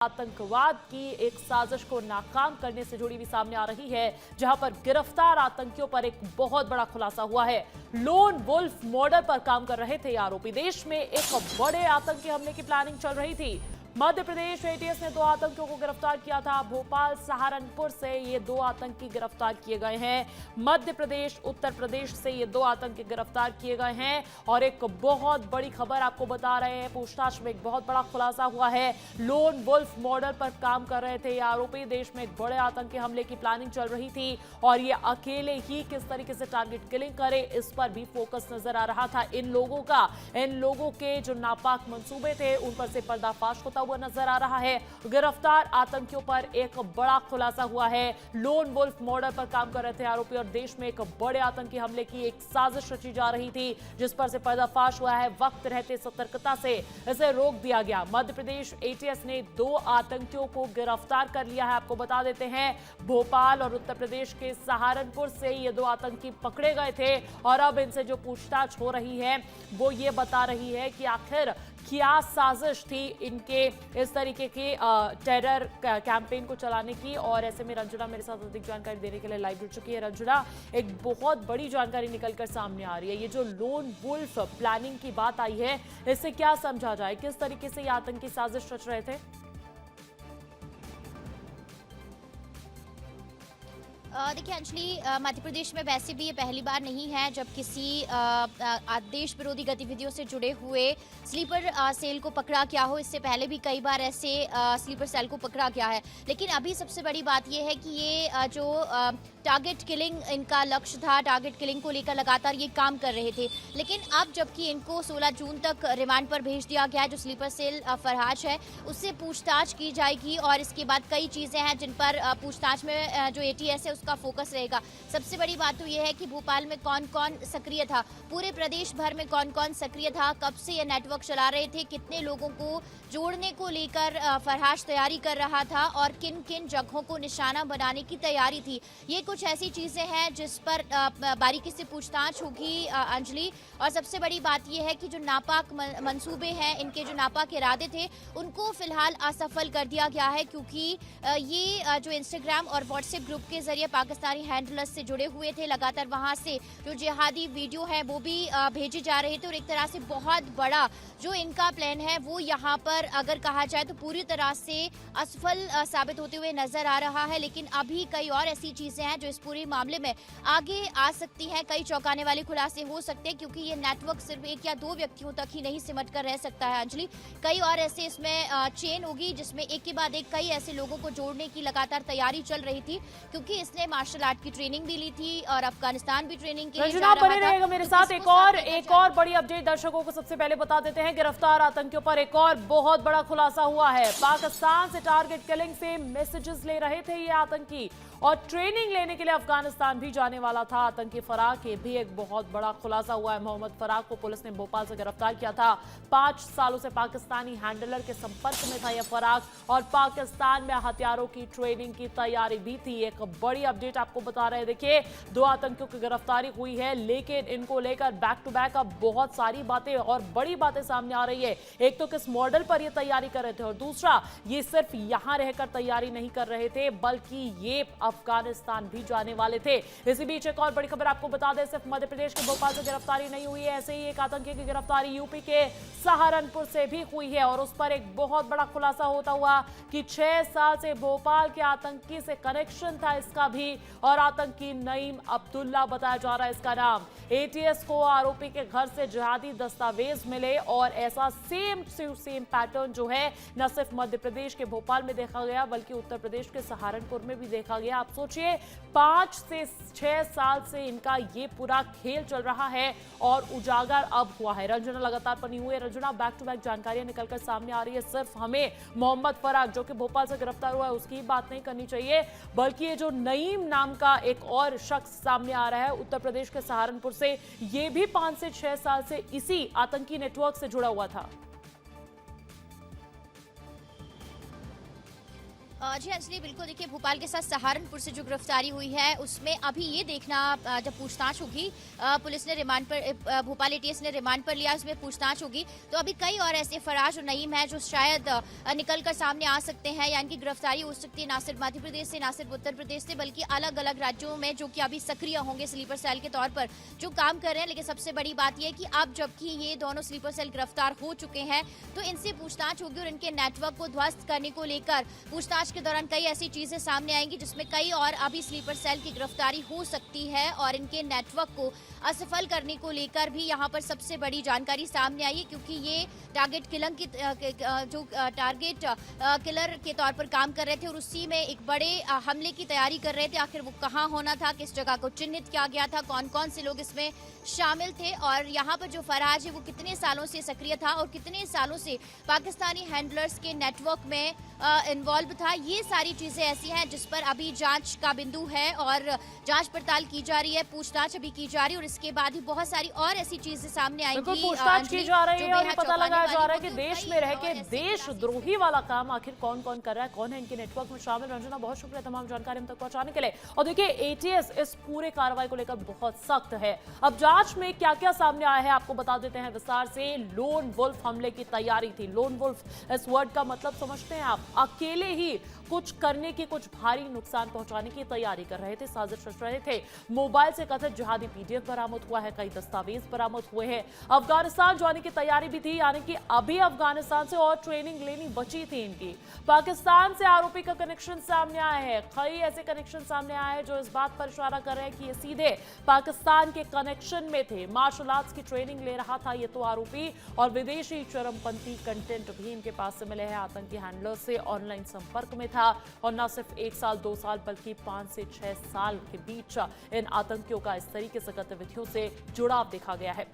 आतंकवाद की एक साजिश को नाकाम करने से जुड़ी हुई सामने आ रही है, जहां पर गिरफ्तार आतंकियों पर एक बहुत बड़ा खुलासा हुआ है। लोन वुल्फ मॉडल पर काम कर रहे थे आरोपी। देश में एक बड़े आतंकी हमले की प्लानिंग चल रही थी। मध्य प्रदेश एटीएस ने 2 आतंकियों को गिरफ्तार किया था। भोपाल सहारनपुर से ये 2 आतंकी गिरफ्तार किए गए हैं। मध्य प्रदेश उत्तर प्रदेश से ये 2 आतंकी गिरफ्तार किए गए हैं। और एक बहुत बड़ी खबर आपको बता रहे हैं, पूछताछ में एक बहुत बड़ा खुलासा हुआ है। लोन वुल्फ मॉडल पर काम कर रहे थे ये आरोपी। देश में एक बड़े आतंकी हमले की प्लानिंग चल रही थी और ये अकेले ही किस तरीके से टारगेट किलिंग करे, इस पर भी फोकस नजर आ रहा था। इन लोगों के जो नापाक मंसूबे थे उन पर से पर्दाफाश होता हुआ नजर आ रहा है। गिरफ्तार आतंकियों पर एक बड़ा खुलासा हुआ है। लोन वुल्फ मॉडल पर काम कर रहे थे आरोपी और देश में एक बड़े आतंकी हमले की एक साजिश रची जा रही थी, जिस पर से पर्दाफाश हुआ है। वक्त रहते सतर्कता से इसे रोक दिया गया। मध्य प्रदेश एटीएस ने 2 आतंकियों को गिरफ्तार कर लिया है। आपको बता देते हैं, भोपाल और उत्तर प्रदेश के सहारनपुर से ये 2 आतंकी पकड़े गए थे और अब इनसे जो पूछताछ हो रही है वो ये बता रही है कि आखिर क्या साजिश थी इनके इस तरीके के टेरर कैंपेन को चलाने की। और ऐसे में रंजना मेरे साथ अधिक जानकारी देने के लिए लाइव जुड़ चुकी है। रंजना, एक बहुत बड़ी जानकारी निकलकर सामने आ रही है। ये जो लोन वुल्फ प्लानिंग की बात आई है, इससे क्या समझा जाए, किस तरीके से ये आतंकी साजिश रच रहे थे? देखिए अंजलि, मध्य प्रदेश में वैसे भी ये पहली बार नहीं है जब किसी देश विरोधी गतिविधियों से जुड़े हुए स्लीपर सेल को पकड़ा गया हो। इससे पहले भी कई बार ऐसे स्लीपर सेल को पकड़ा गया है, लेकिन अभी सबसे बड़ी बात ये है कि ये जो टारगेट किलिंग इनका लक्ष्य था, टारगेट किलिंग को लेकर लगातार ये काम कर रहे थे। लेकिन अब जबकि इनको 16 जून तक रिमांड पर भेज दिया गया है, जो स्लीपर सेल फरहाज है उससे पूछताछ की जाएगी और इसके बाद कई चीज़ें हैं जिन पर पूछताछ में जो एटीएस है उसका फोकस रहेगा। सबसे बड़ी बात तो यह है कि भोपाल में कौन कौन सक्रिय था, पूरे प्रदेश भर में कौन कौन सक्रिय था, कब से ये नेटवर्क चला रहे थे, कितने लोगों को जोड़ने को लेकर फरहाश तैयारी कर रहा था और किन किन जगहों को निशाना बनाने की तैयारी थी। ये कुछ ऐसी चीज़ें हैं जिस पर बारीकी से पूछताछ होगी अंजलि। और सबसे बड़ी बात यह है कि जो नापाक मंसूबे हैं, इनके जो नापाक इरादे थे उनको फिलहाल असफल कर दिया गया है, क्योंकि ये जो इंस्टाग्राम और व्हाट्सएप ग्रुप के जरिए पाकिस्तानी हैंडलर्स से जुड़े हुए थे। लगातार वहां से जो जिहादी वीडियो है वो भी भेजे जा रहे थे और एक तरह से बहुत बड़ा जो इनका प्लान है वो यहाँ पर अगर कहा जाए तो पूरी तरह से असफल साबित होते हुए नजर आ रहा है। लेकिन अभी कई और ऐसी चीजें हैं जो इस पूरे मामले में आगे आ सकती हैं। कई चौंकाने वाले खुलासे हो सकते हैं, क्योंकि ये नेटवर्क सिर्फ 1 या 2 व्यक्तियों तक ही नहीं सिमट कर रह सकता है अंजलि। कई और ऐसे इसमें चेन होगी जिसमें एक के बाद एक कई ऐसे लोगों को जोड़ने की लगातार तैयारी चल रही थी, क्योंकि इसने मार्शल आर्ट की ट्रेनिंग भी ली थी और अफगानिस्तान भी ट्रेनिंग के लिए जा रहा बने रहेगा मेरे साथ। एक और बड़ी अपडेट दर्शकों को सबसे पहले बता देते हैं। गिरफ्तार आतंकियों पर एक और बहुत बड़ा खुलासा हुआ है। पाकिस्तान से टारगेट किलिंग से मैसेजेस ले रहे थे ये आतंकी और ट्रेनिंग लेने के लिए अफगानिस्तान भी जाने वाला था। आतंकी फराक के भी एक बहुत बड़ा खुलासा हुआ है। मोहम्मद फराक को पुलिस ने भोपाल से गिरफ्तार किया था। 5 सालों से पाकिस्तानी हैंडलर के संपर्क में था यह फराक और पाकिस्तान में हथियारों की ट्रेनिंग की तैयारी भी थी। एक बड़ी अपडेट आपको बता रहे हैं। देखिए, 2 आतंकियों की गिरफ्तारी हुई है, लेकिन इनको लेकर बैक टू बैक अब बहुत सारी बातें और बड़ी बातें सामने आ रही है। एक तो किस मॉडल पर ये तैयारी कर रहे थे और दूसरा ये सिर्फ यहां रहकर तैयारी नहीं कर रहे थे बल्कि ये अफगानिस्तान भी जाने वाले थे। इसी बीच एक और बड़ी खबर आपको बता दें, सिर्फ मध्य प्रदेश के भोपाल से गिरफ्तारी नहीं हुई है, ऐसे ही एक आतंकी की गिरफ्तारी यूपी के सहारनपुर से भी हुई है और उस पर एक बहुत बड़ा खुलासा होता हुआ कि 6 साल से भोपाल के आतंकी से कनेक्शन था इसका भी और आतंकी नईम अब्दुल्ला बताया जा रहा है इसका नाम। एटीएस को आरोपी के घर से जिहादी दस्तावेज मिले और ऐसा सेम पैटर्न जो है न सिर्फ मध्य प्रदेश के भोपाल में देखा गया बल्कि उत्तर प्रदेश के सहारनपुर में भी देखा गया। आप सोचिए, 5 से 6 साल से इनका ये पूरा खेल चल रहा है और उजागर अब हुआ है। रंजना लगातार बनी हुई है। रंजना, बैक टू बैक जानकारियां निकलकर सामने आ रही है। सिर्फ हमें मोहम्मद फराक जो कि भोपाल से गिरफ्तार हुआ है उसकी बात नहीं करनी चाहिए, बल्कि ये जो नईम नाम का एक और शख्स सामने आ रहा है उत्तर प्रदेश के सहारनपुर से, ये भी 5 से 6 साल से इसी आतंकी नेटवर्क से जुड़ा हुआ था। जी अंजलि, बिल्कुल। देखिए, भोपाल के साथ सहारनपुर से जो गिरफ्तारी हुई है उसमें अभी ये देखना, जब पूछताछ होगी, पुलिस ने रिमांड पर, भोपाल एटीएस ने रिमांड पर लिया, उसमें पूछताछ होगी तो अभी कई और ऐसे फराज और नईम है जो शायद निकल कर सामने आ सकते हैं, या इनकी गिरफ्तारी हो सकती है ना सिर्फ मध्य प्रदेश से, ना सिर्फ उत्तर प्रदेश से, बल्कि अलग अलग राज्यों में, जो कि अभी सक्रिय होंगे स्लीपर सेल के तौर पर जो काम कर रहे हैं। लेकिन सबसे बड़ी बात यह है कि अब जबकि ये दोनों स्लीपर सेल गिरफ्तार हो चुके हैं तो इनसे पूछताछ होगी और इनके नेटवर्क को ध्वस्त करने को लेकर पूछताछ के दौरान कई ऐसी चीजें सामने आएंगी जिसमें कई और अभी स्लीपर सेल की गिरफ्तारी हो सकती है, और इनके नेटवर्क को असफल करने को लेकर भी यहाँ पर सबसे बड़ी जानकारी सामने आई है, क्योंकि ये टारगेट किलर की जो टारगेट किलर के तौर पर काम कर रहे थे और उसी में एक बड़े हमले की तैयारी कर रहे थे। आखिर वो कहाँ होना था, किस जगह को चिन्हित किया गया था, कौन कौन से लोग इसमें शामिल थे, और यहाँ पर जो फराज है वो कितने सालों से सक्रिय था और कितने सालों से पाकिस्तानी हैंडलर्स के नेटवर्क में इन्वॉल्व था, ये सारी चीजें ऐसी हैं जिस पर अभी जांच का बिंदु है और जांच पड़ताल की जा रही है, पूछताछ अभी की जा रही है, और इसके बाद ही बहुत सारी और ऐसी चीजें सामने आएंगी। पूछताछ की जा रही है और ये पता लगाया जा रहा है कि देश में रह के देशद्रोही वाला काम आखिर कौन कौन कर रहा है, कौन है इनके नेटवर्क में शामिल। रंजना, बहुत शुक्रिया तमाम जानकारी हम तक पहुंचाने के लिए। और देखिए, एटीएस इस पूरे कार्रवाई को लेकर बहुत सख्त है। अब जांच में क्या क्या सामने आया है आपको बता देते हैं विस्तार से। लोन वुल्फ हमले की तैयारी थी। लोन वुल्फ इस वर्ड का मतलब समझते हैं आप? अकेले ही कुछ करने की, कुछ भारी नुकसान पहुंचाने की तैयारी कर रहे थे, साजिश रच रहे थे। मोबाइल से कथित जिहादी पीडीएफ बरामद हुआ है, कई दस्तावेज बरामद हुए हैं। अफगानिस्तान जाने की तैयारी भी थी, यानी कि अभी अफगानिस्तान से और ट्रेनिंग लेनी बची थी इनकी। पाकिस्तान से आरोपी का कनेक्शन सामने आया है। कई ऐसे कनेक्शन सामने आए हैं जो इस बात पर इशारा कर रहे हैं कि ये सीधे पाकिस्तान के कनेक्शन में थे। मार्शल आर्ट्स की ट्रेनिंग ले रहा था ये तो आरोपी, और विदेशी चरमपंथी कंटेंट भी इनके पास से मिले हैं। आतंकी हैंडलर से ऑनलाइन संपर्क में था, और न सिर्फ 1 साल 2 साल बल्कि 5 से 6 साल के बीच इन आतंकियों का इस तरीके से गतिविधियों से जुड़ाव देखा गया है।